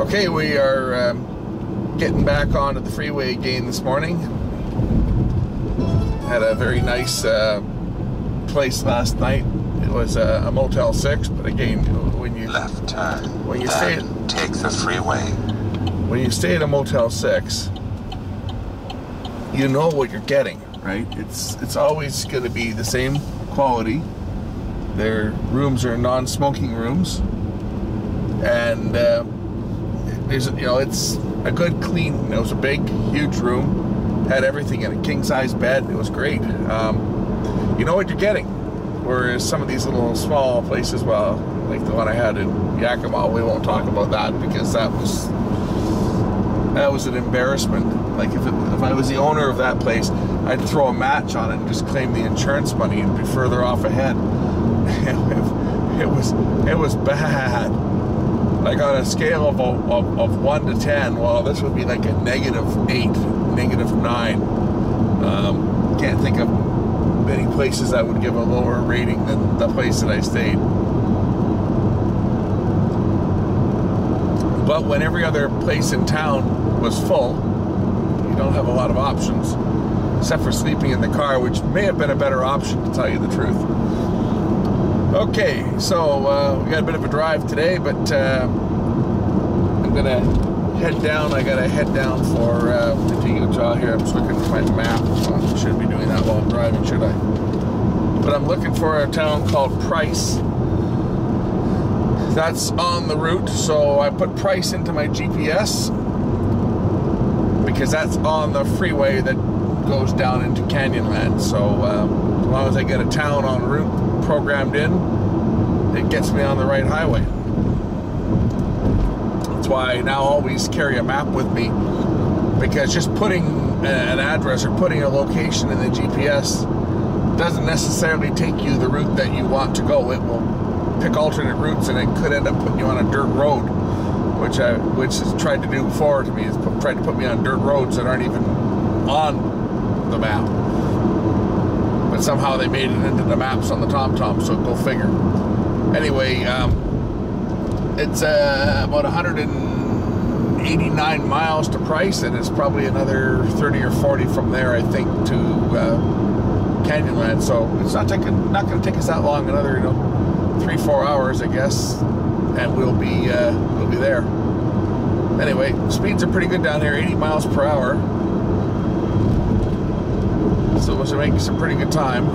Okay, we are getting back onto the freeway again this morning. Had a very nice place last night. It was a Motel 6, but again, when you left turn, when you stay take the freeway. When you stay at a Motel 6, you know what you're getting, right? It's always going to be the same quality. Their rooms are non-smoking rooms, and there's, you know, it's a good clean. It was a big, huge room, had everything in a king-size bed. It was great. You know what you're getting. Whereas some of these little small places, well, like the one I had in Yakima, we won't talk about that because that was an embarrassment. Like if I was the owner of that place, I'd throw a match on it and just claim the insurance money and be further off ahead. It was bad. Like on a scale of 1 to 10, well, this would be like a -8, -9. Can't think of many places I would give a lower rating than the place that I stayed. But when every other place in town was full, you don't have a lot of options, except for sleeping in the car, which may have been a better option, to tell you the truth. Okay, so we got a bit of a drive today, but I'm gonna head down. I gotta head down for into Utah here. I'm just looking at my map. Well, I shouldn't be doing that while I'm driving, should I? But I'm looking for a town called Price. That's on the route, so I put Price into my GPS because that's on the freeway that goes down into Canyonland. So as long as I get a town en route programmed in, it gets me on the right highway. That's why I now always carry a map with me, because just putting an address or putting a location in the GPS doesn't necessarily take you the route that you want to go. It will pick alternate routes, and it could end up putting you on a dirt road, which has tried to do before to me. It's tried to put me on dirt roads that aren't even on the map, but somehow they made it into the maps on the TomTom, so go figure. Anyway, it's about 189 miles to Price, and it's probably another 30 or 40 from there, I think, to Canyonland. So it's not going to take us that long. Another 3-4 hours, I guess, and we'll be there. Anyway, speeds are pretty good down here, 80 miles per hour. So we're making some pretty good time.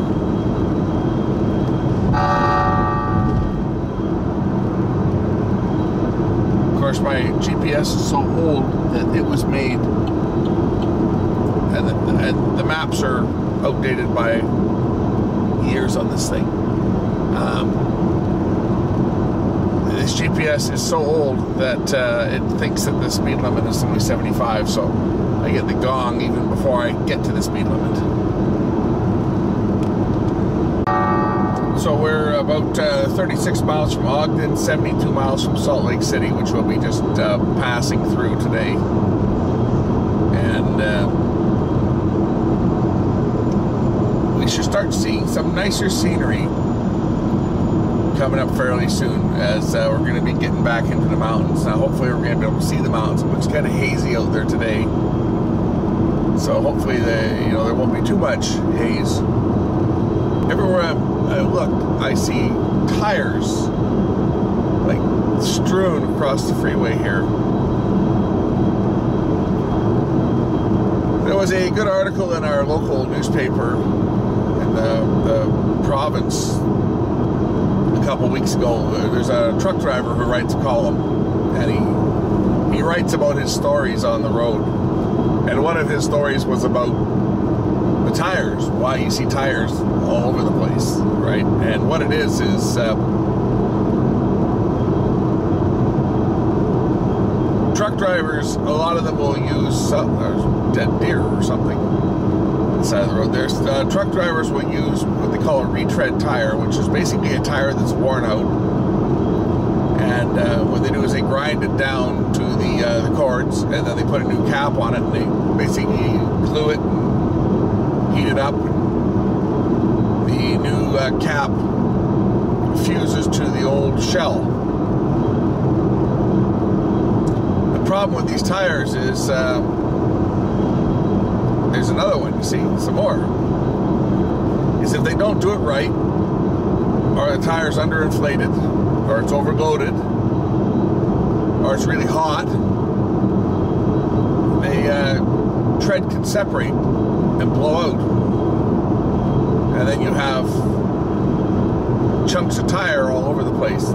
Of course, my GPS is so old that it was made, and the maps are outdated by years on this thing. This GPS is so old that it thinks that the speed limit is only 75, so I get the gong even before I get to the speed limit. So we're about 36 miles from Ogden, 72 miles from Salt Lake City, which we'll be just passing through today. And we should start seeing some nicer scenery coming up fairly soon, as we're going to be getting back into the mountains. Now hopefully we're going to be able to see the mountains. It looks kind of hazy out there today, so hopefully there won't be too much haze. Everywhere I look, I see tires like strewn across the freeway here. There was a good article in our local newspaper in the province a couple weeks ago. There's a truck driver who writes a column, and he writes about his stories on the road. And one of his stories was about the tires, why you see tires all over the place, right? And what it is truck drivers, a lot of them will use dead deer or something on the side of the road. There's truck drivers will use what they call a retread tire, which is basically a tire that's worn out, and what they do is they grind it down to the cords, and then they put a new cap on it, and they basically glue it and heat it up. The new cap fuses to the old shell, problem with these tires is there's another one, you see, some more. Is if they don't do it right, or the tire's underinflated, or it's overloaded, or it's really hot, the tread can separate and blow out. And then you have chunks of tire all over the place.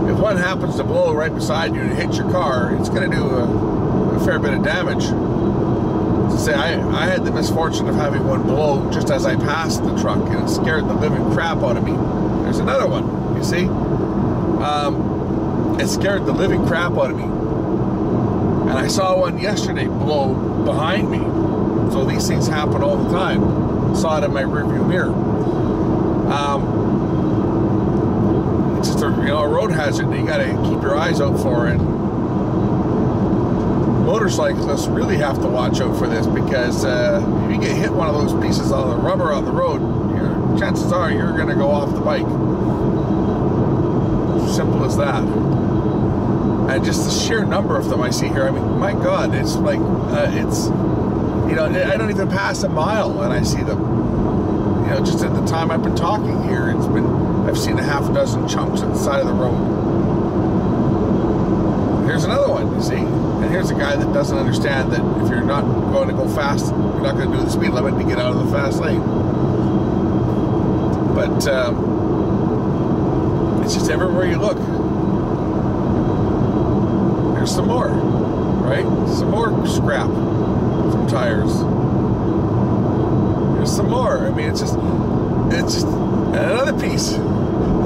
If one happens to blow right beside you and hit your car, it's going to do a fair bit of damage. To say, I had the misfortune of having one blow just as I passed the truck, and it scared the living crap out of me. There's another one, you see? It scared the living crap out of me. And I saw one yesterday blow behind me. So these things happen all the time. Saw it in my rearview mirror. It's just a road hazard that you got to keep your eyes out for. And motorcyclists really have to watch out for this, because if you get hit one of those pieces of the rubber on the road, chances are you're going to go off the bike. Simple as that. And just the sheer number of them I see here, I mean, my God, it's like, it's, I don't even pass a mile and I see them. Just at the time I've been talking here, I've seen a half dozen chunks at the side of the road. Here's another one, you see? And here's a guy that doesn't understand that if you're not going to go fast, you're not going to do the speed limit to get out of the fast lane. But it's just everywhere you look. There's some more, right? Some more scrap from tires. There's some more. I mean, it's just another piece.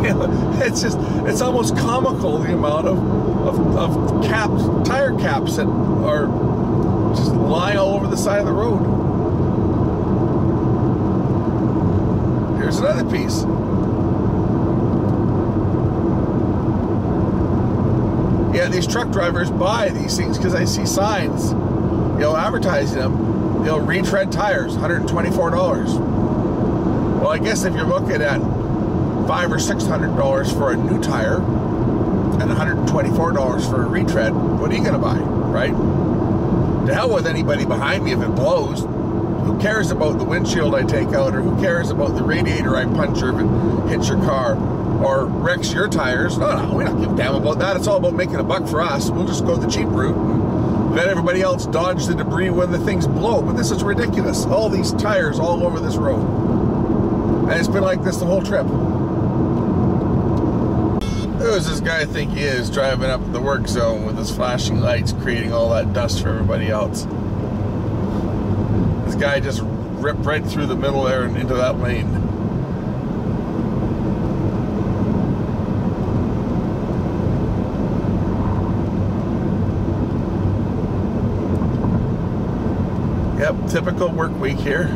It's almost comical, the amount of tire caps that are just lying all over the side of the road. Here's another piece. Yeah, these truck drivers buy these things because I see signs, advertising them. Retread tires, $124. Well, I guess if you're looking at $500 or $600 for a new tire and $124 for a retread, what are you going to buy, right? To hell with anybody behind me if it blows. Who cares about the windshield I take out, or who cares about the radiator I puncture if it hits your car or wrecks your tires? No, we don't give a damn about that. It's all about making a buck for us. We'll just go the cheap route and let everybody else dodge the debris when the things blow. But this is ridiculous. All these tires all over this road. And it's been like this the whole trip. Who does this guy think he is, driving up the work zone with his flashing lights, creating all that dust for everybody else? This guy just ripped right through the middle there and into that lane. Yep, typical work week here.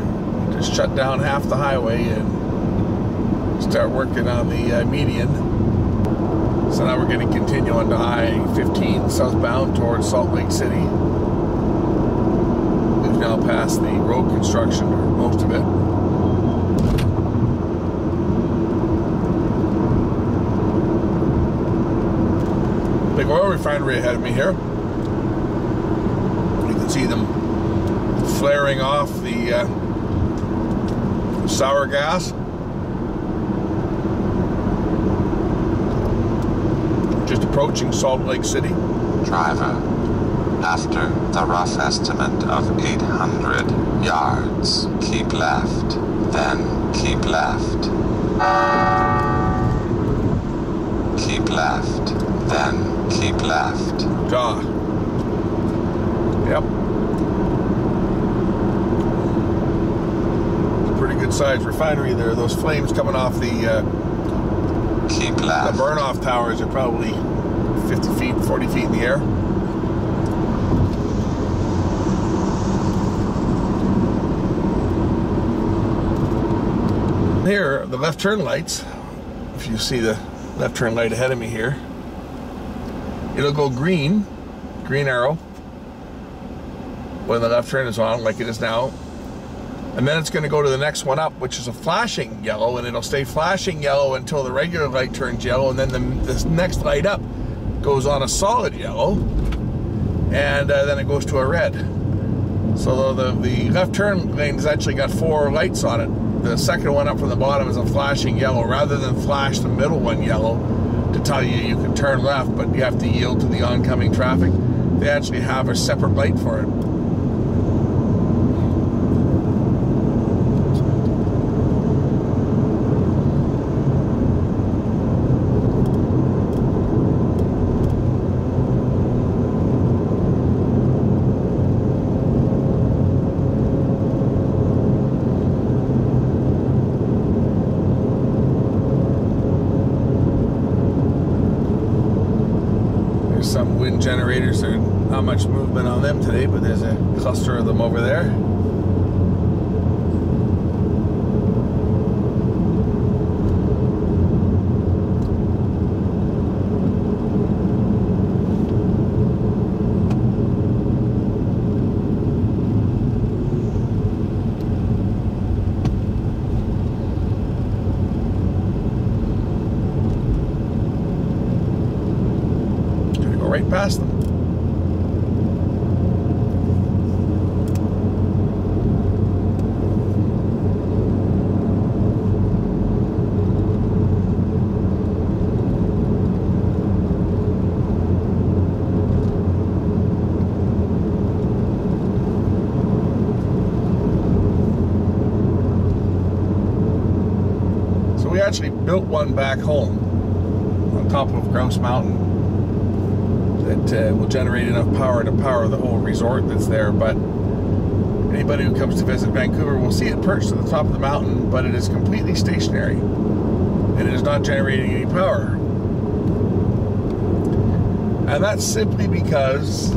Just shut down half the highway and start working on the median. So now we're going to continue on to I-15 southbound towards Salt Lake City. We've now passed the road construction, or most of it. Big oil refinery ahead of me here. You can see them flaring off the sour gas. Just approaching Salt Lake City. Driver, after the rough estimate of 800 yards, keep left, then keep left. Keep left, then keep left. Yep. Pretty good sized refinery there. Those flames coming off the keep left. The burn-off towers are probably 50 feet, 40 feet in the air. Here, the left turn lights, if you see the left turn light ahead of me here, it'll go green arrow when the left turn is on, like it is now. And then it's going to go to the next one up, which is a flashing yellow, and it'll stay flashing yellow until the regular light turns yellow, and then the next light up goes on a solid yellow, and then it goes to a red. So the left turn lane has actually got 4 lights on it. The second one up from the bottom is a flashing yellow. Rather than flash the middle one yellow to tell you you can turn left, but you have to yield to the oncoming traffic, they actually have a separate light for it. Some wind generators. There's not much movement on them today, but there's a cluster of them over there. Right past them. So we actually built one back home on top of Grouse Mountain that will generate enough power to power the whole resort that's there. But anybody who comes to visit Vancouver will see it perched at the top of the mountain, but it is completely stationary and it is not generating any power. And that's simply because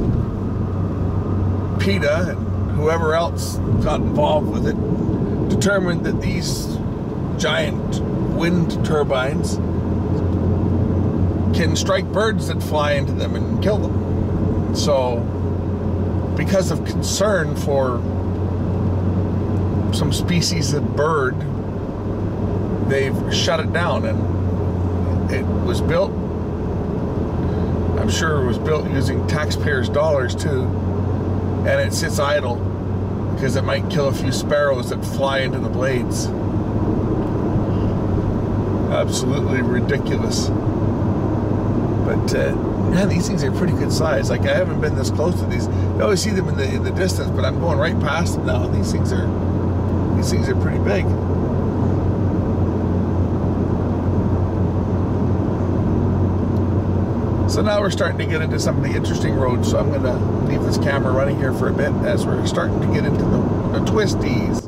PETA and whoever else got involved with it determined that these giant wind turbines can strike birds that fly into them and kill them. So, because of concern for some species of bird, they've shut it down. And it was built, I'm sure it was built using taxpayers' dollars too, and it sits idle because it might kill a few sparrows that fly into the blades. Absolutely ridiculous. But man, these things are pretty good size. Like, I haven't been this close to these. You always see them in the distance, but I'm going right past them now. These things are pretty big. So now we're starting to get into some of the interesting roads. So I'm going to leave this camera running here for a bit as we're starting to get into the twisties.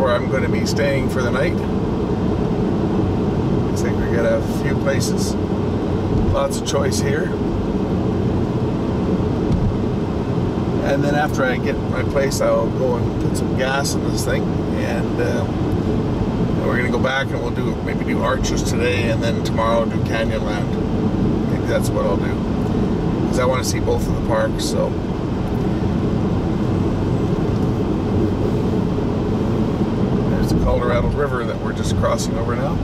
where I'm going to be staying for the night. I think we're going to have a few places. Lots of choice here. And then after I get my place, I'll go and put some gas in this thing. And we're going to go back and we'll maybe do Arches today, and then tomorrow do Canyonland. Maybe that's what I'll do, because I want to see both of the parks. So there's the Colorado River that we're just crossing over now.